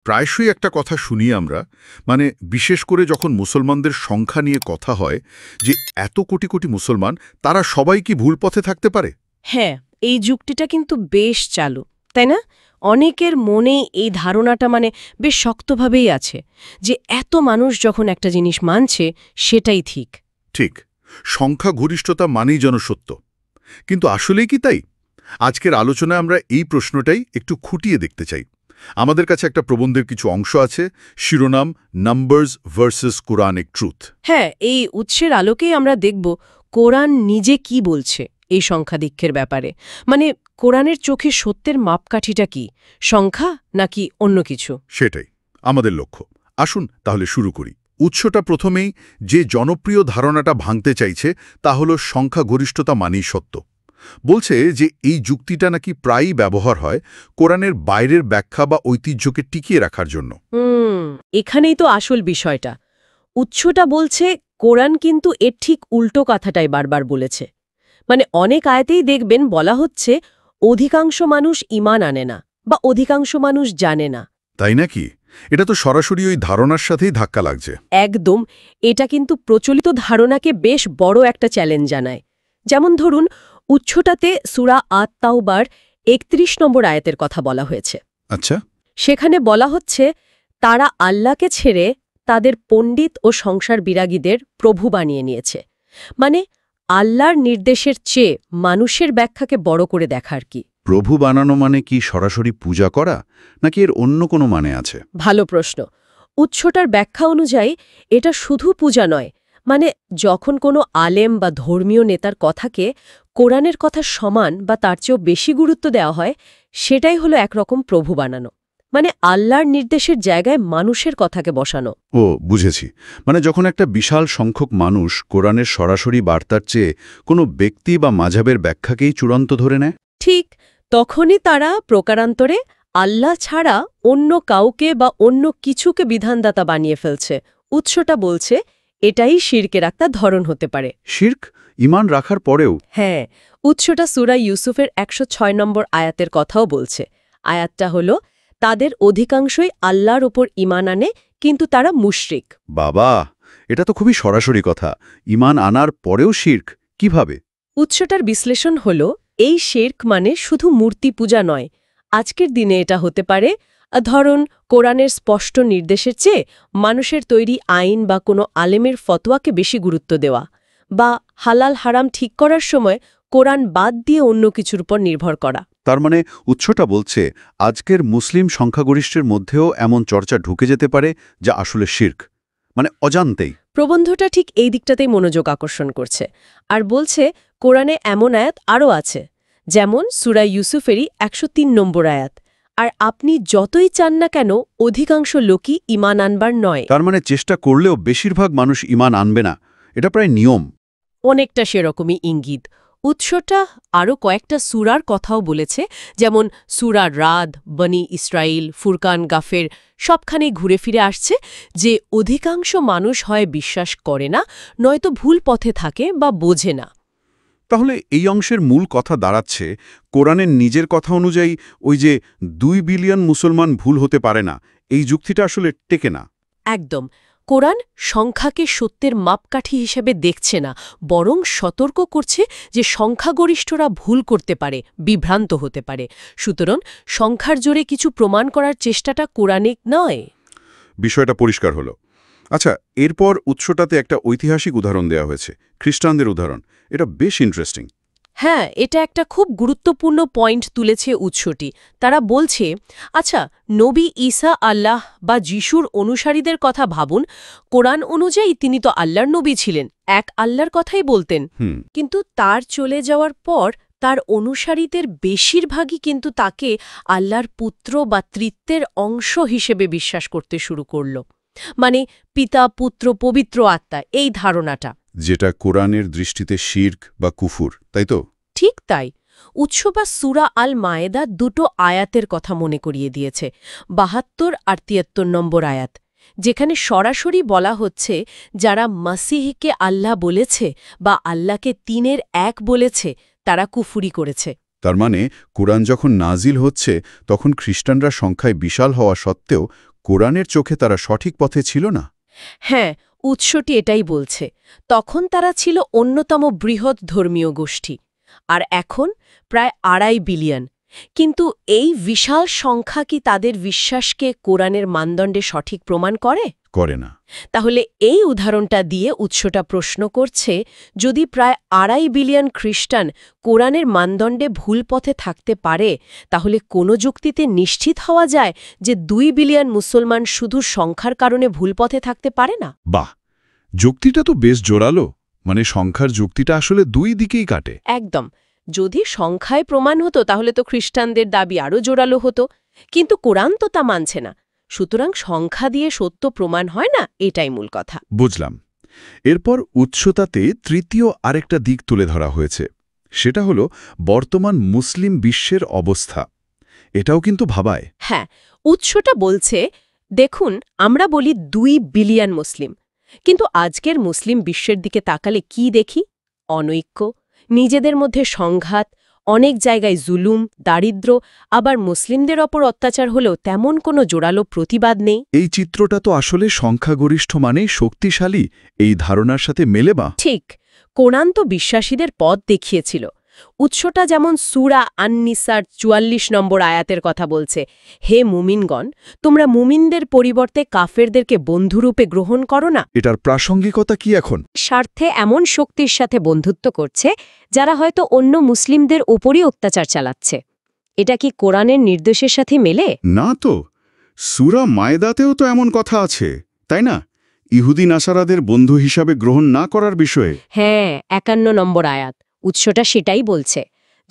প্রায়শই একটা কথা শুনি আমরা, মানে বিশেষ করে যখন মুসলমানদের সংখ্যা নিয়ে কথা হয়, যে এত কোটি কোটি মুসলমান, তারা সবাই কি ভুল পথে থাকতে পারে? হ্যাঁ, এই যুক্তিটা কিন্তু বেশ চালু, তাই না? অনেকের মনে এই ধারণাটা বেশ শক্তভাবেই আছে যে এত মানুষ যখন একটা জিনিস মানছে সেটাই ঠিক। ঠিক, সংখ্যা গরিষ্ঠতা মানেই জনসত্য। কিন্তু আসলেই কি তাই? আজকের আলোচনায় আমরা এই প্রশ্নটাই একটু খুঁটিয়ে দেখতে চাই। আমাদের কাছে একটা প্রবন্ধের কিছু অংশ আছে, শিরোনাম নাম্বারস ভার্সেস কোরআনিক ট্রুথ। হ্যাঁ, এই উৎসের আলোকেই আমরা দেখব কোরআন নিজে কি বলছে এই সংখ্যাধিক্যের ব্যাপারে। কোরআনের চোখে সত্যের মাপকাঠিটা কি, সংখ্যা নাকি অন্য কিছু? সেটাই আমাদের লক্ষ্য। আসুন তাহলে শুরু করি। উৎসটা প্রথমেই যে জনপ্রিয় ধারণাটা ভাঙতে চাইছে তা হল সংখ্যাগরিষ্ঠতা মানেই সত্য। বলছে যে এই যুক্তিটা নাকি প্রায়ই ব্যবহার হয় কোরআনের বাইরের ব্যাখ্যা বা ঐতিহ্যকে টিকিয়ে রাখার জন্য। এখানেই তো আসল বিষয়টা। উৎসটা বলছে কোরআন কিন্তু এর ঠিক উল্টো কথাটাই বারবার বলেছে। অনেক আয়াতেই দেখবেন বলা হচ্ছে অধিকাংশ মানুষ ঈমান আনে না বা অধিকাংশ মানুষ জানে না। তাই নাকি? এটা তো সরাসরি ওই ধারণার সাথেই ধাক্কা লাগছে। একদম। এটা কিন্তু প্রচলিত ধারণাকে বেশ বড় একটা চ্যালেঞ্জ জানায়। যেমন ধরুন, উৎসটাতে সূরা আত-তাওবার ৩১ নম্বর আয়াতের কথা বলা হয়েছে। আচ্ছা। সেখানে বলা হচ্ছে তারা আল্লাহকে ছেড়ে তাদের পণ্ডিত ও সংসার বিরাগীদের প্রভু বানিয়ে নিয়েছে। আল্লাহর নির্দেশের চেয়ে মানুষের ব্যাখ্যাকে বড় করে দেখার কি। প্রভু বানানো মানে কি সরাসরি পূজা করা, নাকি এর অন্য কোনো মানে আছে? ভালো প্রশ্ন। উৎসটার ব্যাখ্যা অনুযায়ী এটা শুধু পূজা নয়, যখন কোনো আলেম বা ধর্মীয় নেতার কথাকে কোরআনের কথা সমান বা তার চেয়েও বেশি গুরুত্ব দেওয়া হয়, সেটাই হলো একরকম প্রভু বানানো। আল্লাহর নির্দেশের জায়গায় মানুষের কথাকে বসানো। ও, বুঝেছি। যখন একটা বিশাল সংখ্যক মানুষ কোরআনের সরাসরি বার্তার চেয়ে কোনো ব্যক্তি বা মাযহাবের ব্যাখ্যাকেই চূড়ান্ত ধরে নেয়, ঠিক তখনই তারা প্রকারান্তরে আল্লাহ ছাড়া অন্য কাউকে বা অন্য কিছুকে বিধানদাতা বানিয়ে ফেলছে। উৎসটা বলছে এটাই শিরকের একটা ধরন হতে পারে। শিরক ঈমান রাখার পরেও? হ্যাঁ, উৎসটা সূরা ইউসুফের ১০৬ নম্বর আয়াতের কথাও বলছে। আয়াতটা হলো, তাদের অধিকাংশই আল্লাহর ওপর ঈমান আনে, কিন্তু তারা মুশরিক। বাবা, এটা তো খুবই সরাসরি কথা। ঈমান আনার পরেও শিরক কিভাবে? উৎসটার বিশ্লেষণ হলো, এই শিরক শুধু মূর্তি পূজা নয়। আজকের দিনে এটা হতে পারে, ধরুন, কোরআনের স্পষ্ট নির্দেশের চেয়ে মানুষের তৈরি আইন বা কোনো আলেমের ফতোয়াকে বেশি গুরুত্ব দেওয়া, বা হালাল হারাম ঠিক করার সময় কোরআন বাদ দিয়ে অন্য কিছুর উপর নির্ভর করা। তার উৎসটা বলছে আজকের মুসলিম সংখ্যাগরিষ্ঠের মধ্যেও এমন চর্চা ঢুকে যেতে পারে যা আসলে শিরক, অজান্তেই। প্রবন্ধটা ঠিক এই দিকটাতেই মনোযোগ আকর্ষণ করছে, আর বলছে কোরআনে এমন আয়াত আরও আছে, যেমন সূরা ইউসুফেরই ১০৩ নম্বর আয়াত, আর আপনি যতই চান না কেন অধিকাংশ লোকই ঈমান আনবার নয়। তার চেষ্টা করলেও বেশিরভাগ মানুষ ঈমান আনবে না, এটা প্রায় নিয়ম। অনেকটা সেরকমই ইঙ্গিত। উৎসটা আরও কয়েকটা সূরার কথাও বলেছে, যেমন সূরা রাদ, বনি ইসরাইল, ফুরকান, গাফের, সবখানেই ঘুরে ফিরে আসছে যে অধিকাংশ মানুষ হয় বিশ্বাস করে না, নয়তো ভুল পথে থাকে বা বোঝে না। তাহলে এই অংশের মূল কথা দাঁড়াচ্ছে কোরআনের নিজের কথা অনুযায়ী ওই যে ২ বিলিয়ন মুসলমান ভুল হতে পারে না, এই যুক্তিটা আসলে টেকে না। একদম। কোরআন সংখ্যাকে সত্যের মাপকাঠি হিসেবে দেখছে না, বরং সতর্ক করছে যে সংখ্যাগরিষ্ঠরা ভুল করতে পারে, বিভ্রান্ত হতে পারে। সুতরাং সংখ্যার জোরে কিছু প্রমাণ করার চেষ্টাটা কোরআনিক নয়। বিষয়টা পরিষ্কার হলো। আচ্ছা, এরপর উৎসটাতে একটা ঐতিহাসিক উদাহরণ দেওয়া হয়েছে, খ্রিস্টানদের উদাহরণ। এটা বেশ ইন্টারেস্টিং। হ্যাঁ, এটা একটা খুব গুরুত্বপূর্ণ পয়েন্ট তুলেছে উৎসটি। তারা বলছে, আচ্ছা, নবী ঈসা আল্লাহ বা যিশুর অনুসারীদের কথা ভাবুন। কোরআন অনুযায়ী তিনি তো আল্লাহর নবী ছিলেন, এক আল্লাহর কথাই বলতেন। কিন্তু তার চলে যাওয়ার পর তার অনুসারীদের বেশিরভাগই কিন্তু তাকে আল্লাহর পুত্র বা ত্রিত্বের অংশ হিসেবে বিশ্বাস করতে শুরু করল। পিতা, পুত্র, পবিত্র আত্মা, এই ধারণাটা, যেটা কোরআনের দৃষ্টিতে শিরক বা কুফুর, তাই তো? ঠিক তাই। উৎস বা সূরা আল মায়েদা দুটো আয়াতের কথা মনে করিয়ে দিয়েছে, ৭২ আর ৭৩ নম্বর আয়াত, যেখানে সরাসরি বলা হচ্ছে যারা মাসিহকে আল্লাহ বলেছে বা আল্লাহকে তিনের এক বলেছে তারা কুফুরি করেছে। তার কোরআন যখন নাজিল হচ্ছে তখন খ্রিস্টানরা সংখ্যায় বিশাল হওয়া সত্ত্বেও কোরআনের চোখে তারা সঠিক পথে ছিল না? হ্যাঁ, উৎসটি এটাই বলছে। তখন তারা ছিল অন্যতম বৃহৎ ধর্মীয় গোষ্ঠী। আর এখন প্রায় 2.5 বিলিয়ন। কিন্তু এই বিশাল সংখ্যা কি তাদের বিশ্বাসকে কোরআনের মানদণ্ডে সঠিক প্রমাণ করে? করে না। তাহলে এই উদাহরণটা দিয়ে উৎসটা প্রশ্ন করছে, যদি প্রায় 2.5 বিলিয়ন খ্রিস্টান কোরআনের মানদণ্ডে ভুল পথে থাকতে পারে, তাহলে কোনো যুক্তিতে নিশ্চিত হওয়া যায় যে 2 বিলিয়ন মুসলমান শুধু সংখ্যার কারণে ভুল পথে থাকতে পারে না? বাহ, যুক্তিটা তো বেশ জোরালো। মানে সংখ্যার যুক্তিটা আসলে দুই দিকেই কাটে। একদম। যদি সংখ্যায় প্রমাণ হতো তাহলে তো খ্রিস্টানদের দাবি আরও জোরালো হতো, কিন্তু কোরআন তো তা মানছে না। সুতরাং সংখ্যা দিয়ে সত্য প্রমাণ হয় না, এটাই মূল কথা। বুঝলাম। এরপর উৎসতাতে তৃতীয় আরেকটা দিক তুলে ধরা হয়েছে। সেটা হলো বর্তমান মুসলিম বিশ্বের অবস্থা। এটাও কিন্তু ভাবায়। হ্যাঁ, উৎসটা বলছে, দেখুন, আমরা বলি 2 বিলিয়ন মুসলিম, কিন্তু আজকের মুসলিম বিশ্বের দিকে তাকালে কি দেখি? অনৈক্য, নিজেদের মধ্যে সংঘাত, অনেক জায়গায় জুলুম, দারিদ্র্য, আবার মুসলিমদের ওপর অত্যাচার হলেও তেমন কোনো জোরালো প্রতিবাদ নেই। এই চিত্রটা তো আসলে সংখ্যাগরিষ্ঠ মানেই শক্তিশালী, এই ধারণার সাথে মেলে বা? ঠিক, কোরআন তো বিশ্বাসীদের পথ দেখিয়েছিল। উৎসটা যেমন সূরা আন-নিসার 44 নম্বর আয়াতের কথা বলছে, হে মুমিনগণ, তোমরা মুমিনদের পরিবর্তে কাফেরদেরকে বন্ধুরূপে গ্রহণ করো না। এটার প্রাসঙ্গিকতা কি এখন? স্বার্থে এমন শক্তির সাথে বন্ধুত্ব করছে যারা হয়তো অন্য মুসলিমদের ওপরই অত্যাচার চালাচ্ছে। এটা কি কোরআনের নির্দেশের সাথে মেলে? না তো। সূরা মায়দাতেও তো এমন কথা আছে, তাই না? ইহুদি নাসারাদের বন্ধু হিসাবে গ্রহণ না করার বিষয়ে। হ্যাঁ, 51 নম্বর আয়াত। উৎসটা সেটাই বলছে।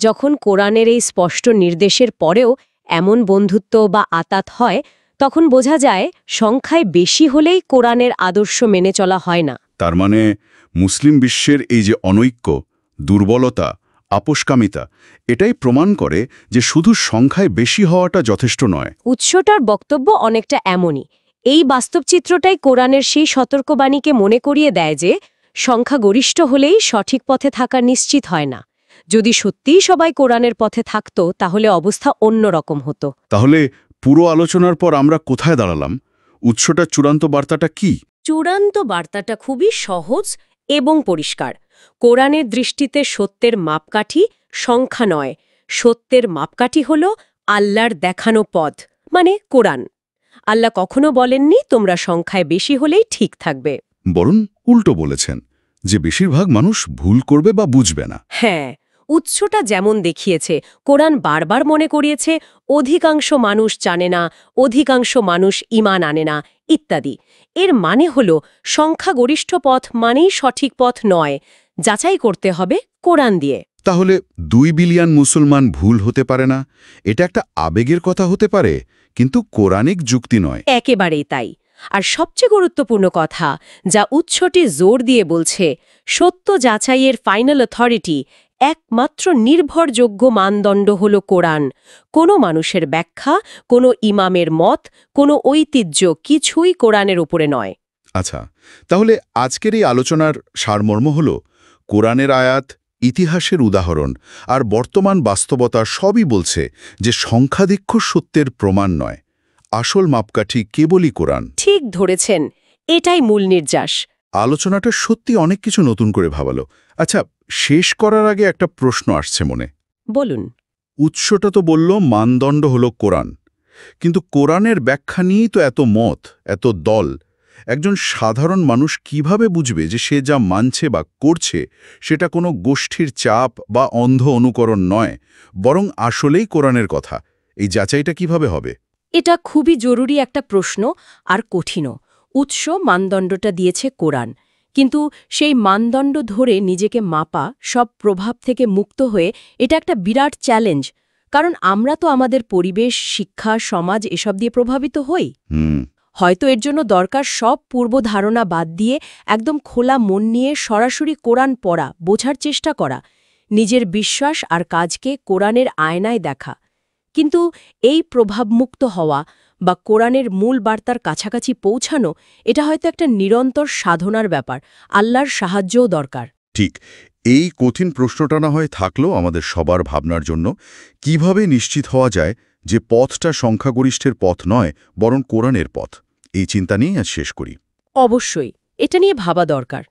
যখন কোরআনের এই স্পষ্ট নির্দেশের পরেও এমন বন্ধুত্ব বা আতাত হয়, তখন বোঝা যায় সংখ্যায় বেশি হলেই কোরআনের আদর্শ মেনে চলা হয় না। তার মানে মুসলিম বিশ্বের এই যে অনৈক্য, দুর্বলতা, আপোষকামিতা, এটাই প্রমাণ করে যে শুধু সংখ্যায় বেশি হওয়াটা যথেষ্ট নয়। উৎসটার বক্তব্য অনেকটা এমনই। এই বাস্তব চিত্রটাই কোরআনের সেই সতর্কবাণীকে মনে করিয়ে দেয় যে সংখ্যাগরিষ্ঠ হলেই সঠিক পথে থাকা নিশ্চিত হয় না। যদি সত্যিই সবাই কোরআনের পথে থাকত তাহলে অবস্থা অন্যরকম হতো। তাহলে পুরো আলোচনার পর আমরা কোথায় দাঁড়ালাম? উৎসটার চূড়ান্ত বার্তাটা কি? চূড়ান্ত বার্তাটা খুবই সহজ এবং পরিষ্কার। কোরআনের দৃষ্টিতে সত্যের মাপকাঠি সংখ্যা নয়, সত্যের মাপকাঠি হল আল্লাহর দেখানো পথ, মানে কোরআন। আল্লাহ কখনো বলেননি তোমরা সংখ্যায় বেশি হলেই ঠিক থাকবে। বরং উল্টো বলেছেন যে বেশিরভাগ মানুষ ভুল করবে বা বুঝবে না। হ্যাঁ, উৎসটা যেমন দেখিয়েছে, কোরআন বারবার মনে করিয়েছে অধিকাংশ মানুষ জানে না, অধিকাংশ মানুষ ঈমান আনে না, ইত্যাদি। এর মানে হল সংখ্যাগরিষ্ঠ পথ মানেই সঠিক পথ নয়, যাচাই করতে হবে কোরআন দিয়ে। তাহলে 2 বিলিয়ন মুসলমান ভুল হতে পারে না, এটা একটা আবেগের কথা হতে পারে, কিন্তু কোরআনিক যুক্তি নয়। একেবারেই তাই। আর সবচেয়ে গুরুত্বপূর্ণ কথা যা উৎসটি জোর দিয়ে বলছে, সত্য যাচাইয়ের ফাইনাল অথরিটি, একমাত্র নির্ভরযোগ্য মানদণ্ড হল কোরআন। কোনো মানুষের ব্যাখ্যা, কোনো ইমামের মত, কোনো ঐতিহ্য কিছুই কোরআনের উপরে নয়। আচ্ছা, তাহলে আজকের এই আলোচনার সারমর্ম হল কোরআনের আয়াত, ইতিহাসের উদাহরণ আর বর্তমান বাস্তবতা সবই বলছে যে সংখ্যাধিক্য সত্যের প্রমাণ নয়, আসল মাপকাঠি কেবলই কোরআন। ঠিক ধরেছেন, এটাই মূল নির্যাস। আলোচনাটা সত্যি অনেক কিছু নতুন করে ভাবালো। আচ্ছা, শেষ করার আগে একটা প্রশ্ন আসছে মনে। বলুন। উৎসটা তো বলল মানদণ্ড হলো কোরআন, কিন্তু কোরআনের ব্যাখ্যা নিয়েই তো এত মত, এত দল। একজন সাধারণ মানুষ কিভাবে বুঝবে যে সে যা মানছে বা করছে সেটা কোনো গোষ্ঠীর চাপ বা অন্ধ অনুকরণ নয়, বরং আসলেই কোরআনের কথা? এই যাচাইটা কিভাবে হবে? এটা খুবই জরুরি একটা প্রশ্ন, আর কঠিনও। উৎস মানদণ্ডটা দিয়েছে কোরআন, কিন্তু সেই মানদণ্ড ধরে নিজেকে মাপা, সব প্রভাব থেকে মুক্ত হয়ে, এটা একটা বিরাট চ্যালেঞ্জ। কারণ আমরা তো আমাদের পরিবেশ, শিক্ষা, সমাজ এসব দিয়ে প্রভাবিত হই। হয়তো এর জন্য দরকার সব পূর্বধারণা বাদ দিয়ে একদম খোলা মন নিয়ে সরাসরি কোরআন পড়া, বোঝার চেষ্টা করা, নিজের বিশ্বাস আর কাজকে কোরআনের আয়নায় দেখা। কিন্তু এই প্রভাবমুক্ত হওয়া বা কোরআনের মূল বার্তার কাছাকাছি পৌঁছানো, এটা হয়তো একটা নিরন্তর সাধনার ব্যাপার। আল্লাহর সাহায্যও দরকার। ঠিক। এই কঠিন প্রশ্নটা না হয় থাকলো আমাদের সবার ভাবনার জন্য, কিভাবে নিশ্চিত হওয়া যায় যে পথটা সংখ্যাগরিষ্ঠের পথ নয় বরং কোরআনের পথ। এই চিন্তা নিয়েই আজ শেষ করি। অবশ্যই এটা নিয়ে ভাবা দরকার।